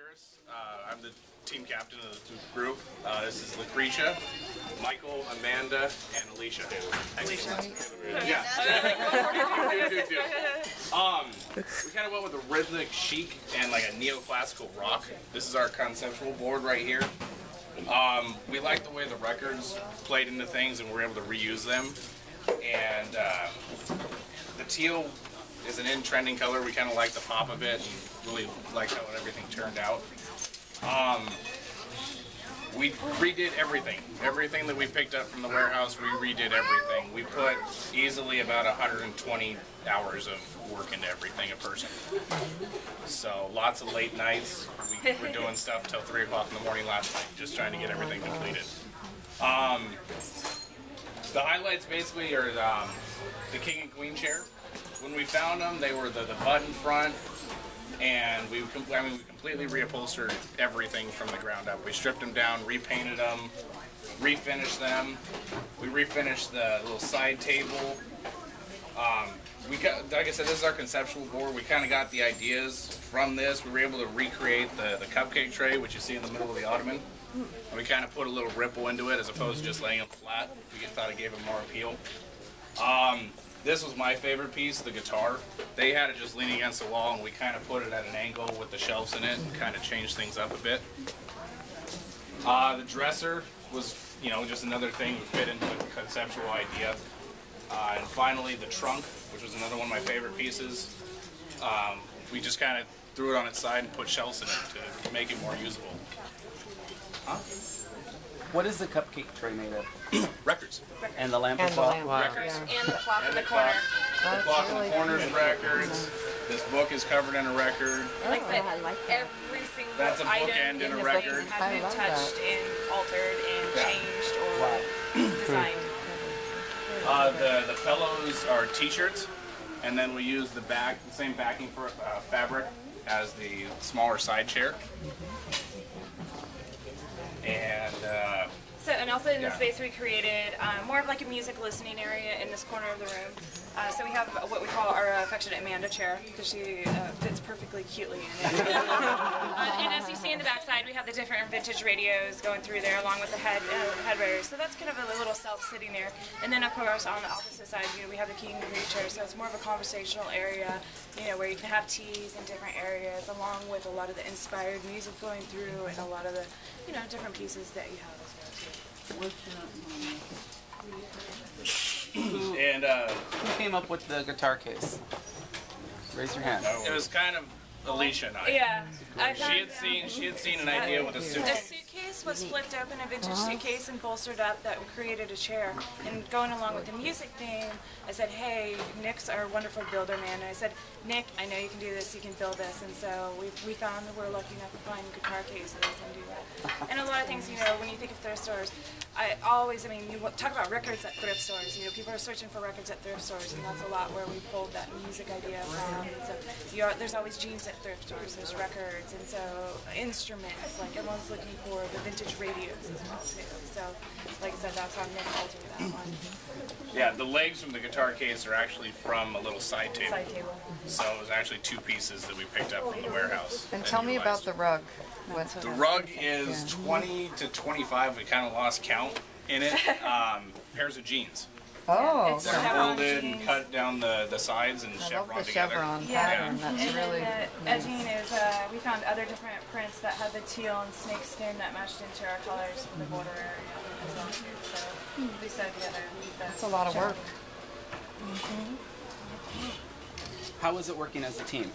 Harris. I'm the team captain of the group. This is Lucretia, Michael, Amanda, and Alicia. Yeah. We kind of went with a rhythmic chic and like a neoclassical rock. This is our conceptual board right here. We like the way the records played into things and we're able to reuse them. And the teal is an in-trending color. We kind of like the pop of it and really like how everything turned out. We redid everything. Everything that we picked up from the warehouse, we redid everything. We put easily about 120 hours of work into everything a person. So lots of late nights. We were doing stuff till 3 o'clock in the morning last night, just trying to get everything completed. The highlights basically are the king and queen chair. When we found them, they were the button front, and we completely reupholstered everything from the ground up. We stripped them down, repainted them, refinished them. We refinished the little side table. Like I said, this is our conceptual board. We kind of got the ideas from this. We were able to recreate the cupcake tray, which you see in the middle of the ottoman. And we kind of put a little ripple into it as opposed to just laying them flat. We thought it gave it more appeal. This was my favorite piece, the guitar. They had it just leaning against the wall, and we kind of put it at an angle with the shelves in it and kind of changed things up a bit. The dresser was, just another thing that fit into the conceptual idea. And finally, the trunk, which was another one of my favorite pieces. We just kind of threw it on its side and put shelves in it to make it more usable. What is the cupcake tray made of? Records. And the lamp as well? Records. And the clock in the corner. The clock in the corner is records. This book is covered in a record. Like I said, every single That's a item bookend in a this record. thing has been touched and altered and changed or designed. The pillows are t-shirts, and then we use the same backing for fabric as the smaller side chair. And also in this space we created more of like a music listening area in this corner of the room. So we have what we call our affectionate Amanda chair because she fits perfectly cutely in it. And as you see in the back side, we have the different vintage radios going through there along with the head rails. So that's kind of a little self-sitting there. And then of course on the opposite side, we have the king and queen chair. So it's more of a conversational area, where you can have teas in different areas along with a lot of the inspired music going through and a lot of the, different pieces that you have as well too. Who came up with the guitar case? Raise your hand. It was kind of Alicia and I. Yeah. She had seen an idea with a suitcase. The suitcase was flipped open, a vintage suitcase, and bolstered up that created a chair. And going along with the music theme, I said, hey, Nick's our wonderful builder man. And I said, Nick, I know you can do this, you can build this. And so we found that we're lucky enough to find guitar cases and do that. And a lot of things, when you think of thrift stores, you talk about records at thrift stores. People are searching for records at thrift stores, and that's a lot where we pulled that music idea from. And so there's always jeans at thrift stores, there's records, and so instruments, like everyone's looking for the vintage radios as well too. So, like I said, that's how Nick altered that one. Yeah, the legs from the guitar case are actually from a little side table. So it was actually 2 pieces that we picked up from the warehouse. And tell me about the rug. The rug is 20 to 25. We kind of lost count in it. Pairs of jeans. Oh, they're folded and cut down the sides and chevron together. Chevron pattern. That's and really then the edging is, we found other different prints that had the teal and snake skin that matched into our colors in the border area as well too. So we sewed together. That's a lot of work. How was it working as a team?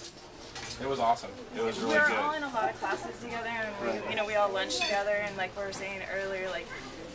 It was awesome. It was really good. We were all in a lot of classes together, and we all lunched together. And like we were saying earlier, like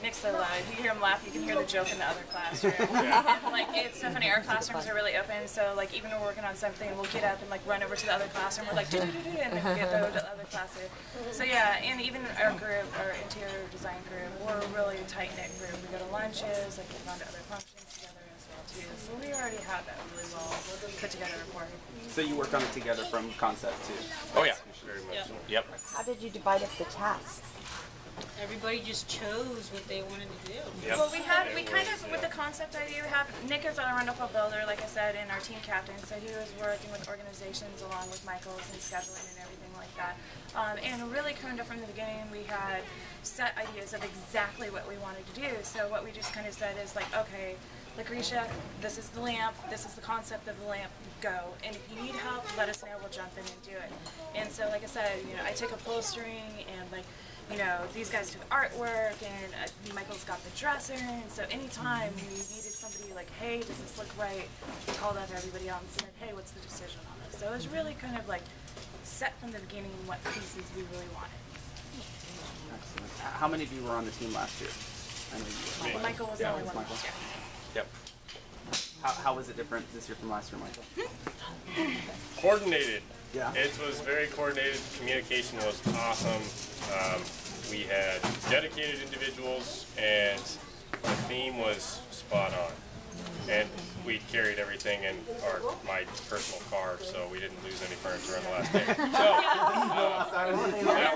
Nick's so loud. If you hear him laugh, you can hear the joke in the other classroom. And, like it's so funny. Our classrooms are really open, so like even when we're working on something, we'll get up and like run over to the other classroom. We're like, and then we'll get over to the other classroom. So yeah, and even our group, our interior design group, we're a really tight knit group. We go to lunches, like get on to other functions together as well too. So we already had that really well put together report. So you worked on it together from concept too? Oh yeah, very much. Yep. How did you divide up the tasks? Everybody just chose what they wanted to do. Yep. Well, we kind of, with the concept idea, we have, Nick is a wonderful builder, like I said, and our team captain, so he was working with organizations along with Michael's and scheduling and everything like that. And really kind of from the beginning, we had set ideas of exactly what we wanted to do. So what we just kind of said is like, okay, Lucretia, this is the lamp, this is the concept of the lamp, go. And if you need help, let us know, we'll jump in and do it. And so, like I said, you know, I took upholstering and like, you know, these guys took artwork, and Michael's got the dresser, and so anytime we needed somebody like, hey, does this look right, we called up everybody else and said, hey, what's the decision on this? So it was really kind of like set from the beginning what pieces we really wanted. Excellent. How many of you were on the team last year? I know you were. Michael was the only one Michael. last year. Yep. How was it different this year from last year, Michael? Coordinated. Yeah. It was very coordinated. Communication was awesome. We had dedicated individuals, and the theme was spot on. And we carried everything in my personal car, so we didn't lose any furniture on the last day. So that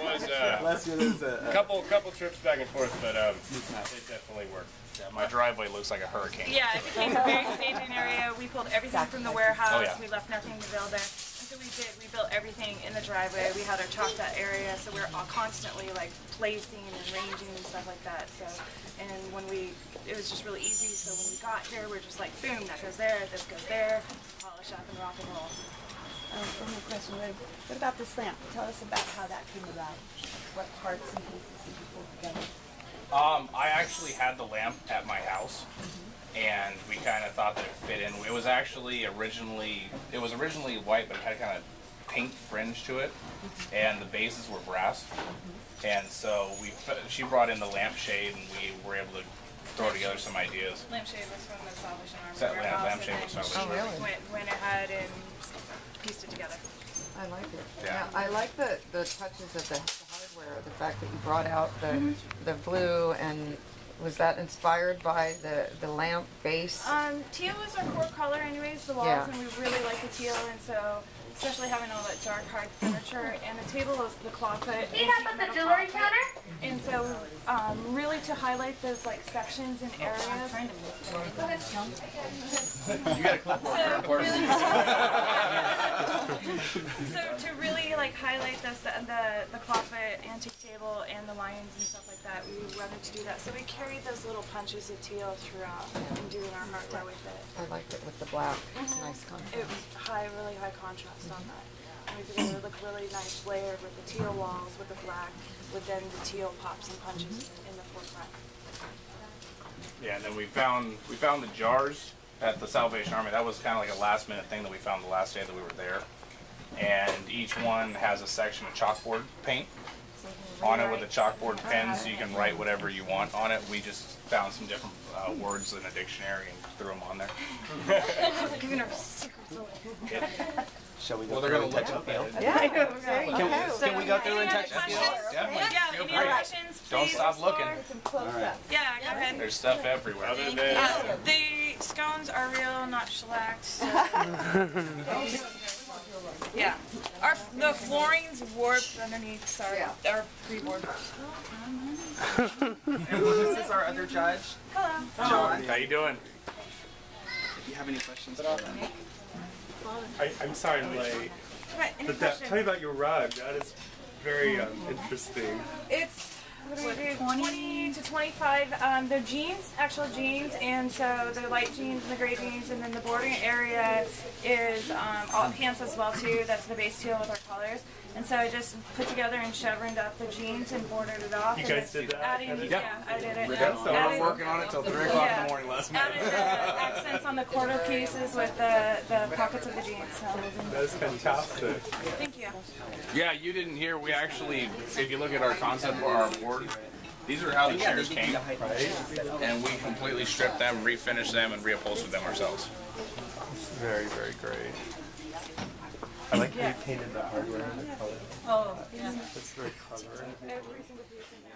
was a couple trips back and forth, but it definitely worked. Yeah, my driveway looks like a hurricane. Yeah, it became a very staging area. We pulled everything from the warehouse. Oh, yeah. We left nothing to build there. And so we did. We built everything in the driveway. We had our chalked out area, so we were all constantly like placing and arranging and stuff like that. So, and when it was just really easy. So when we got here, we were just like, boom, that goes there, this goes there, polish up and rock and roll. One more question. What about this lamp? Tell us about how that came about. What parts and pieces did you pull together? I actually had the lamp at my house, and we kind of thought that it fit in. It was actually originally white, but it had kind of pink fringe to it, and the bases were brass. And so she brought in the lampshade, and we were able to throw together some ideas. Lampshade was from the Salvation Army That warehouse. lampshade was and Salvation then Army. she went ahead and pieced it together. I like it. Yeah. I like the touches of the hardware, the fact that you brought out the blue, and was that inspired by the lamp base? Teal is our core color anyways, the walls, Yeah. and we really like the teal, and so, especially having all that dark hard furniture, and the table is the clawfoot. Meet up at the jewelry counter. And so, really to highlight those like sections and areas. You got a clipboard. So to really like highlight the clawfoot antique table and the lions and stuff like that, we wanted to do that. So we carried those little punches of teal throughout and doing our hardware with it. I liked it with the black. Nice contrast. It was really high contrast on that. And we did it look really nice layered with the teal walls, with the black, with then the teal pops and punches in the forefront. Yeah, and then we found the jars at the Salvation Army. That was kind of like a last minute thing that we found the last day that we were there. And each one has a section of chalkboard paint on it with a chalkboard pen, so you can write whatever you want on it. We just found some different words in a dictionary and threw them on there. Giving our secrets away. Shall we go Well, they're through gonna and touch look the up field? Yeah. Can we go through and Any touch other the field? questions? Definitely. Yeah, Feel any other free. questions? Don't please stop looking. explore. All right. Yeah, go ahead. There's stuff everywhere. Other than The scones are real, not shellacked. So. Yeah. The flooring's warped underneath. Sorry, our pre-board. And this is our other judge, Hello. John. How you doing? If you have any questions for them. I'm sorry I'm late. Any But questions? tell me about your rug. That is very interesting. It's what do we do? 20 to 25. They're jeans, actual jeans, and so the light jeans and the gray jeans, and then the bordering area is all pants as well too. That's the base teal with our colors. And so I just put together and chevroned up the jeans and bordered it off. You and guys then did that? Adding, yeah, I did it. We were working on it till 3 o'clock in the morning last night. Added the accents on the quarter pieces with the pockets of the jeans. So. That is fantastic. Thank you. Yeah, you didn't hear. We actually, if you look at our concept or our board, these are how the chairs came, and we completely stripped them, refinished them, and reupholstered them ourselves. Very, very great. I like how you painted the hardware and the color. Oh, yeah. That's very clever. Every single piece in there.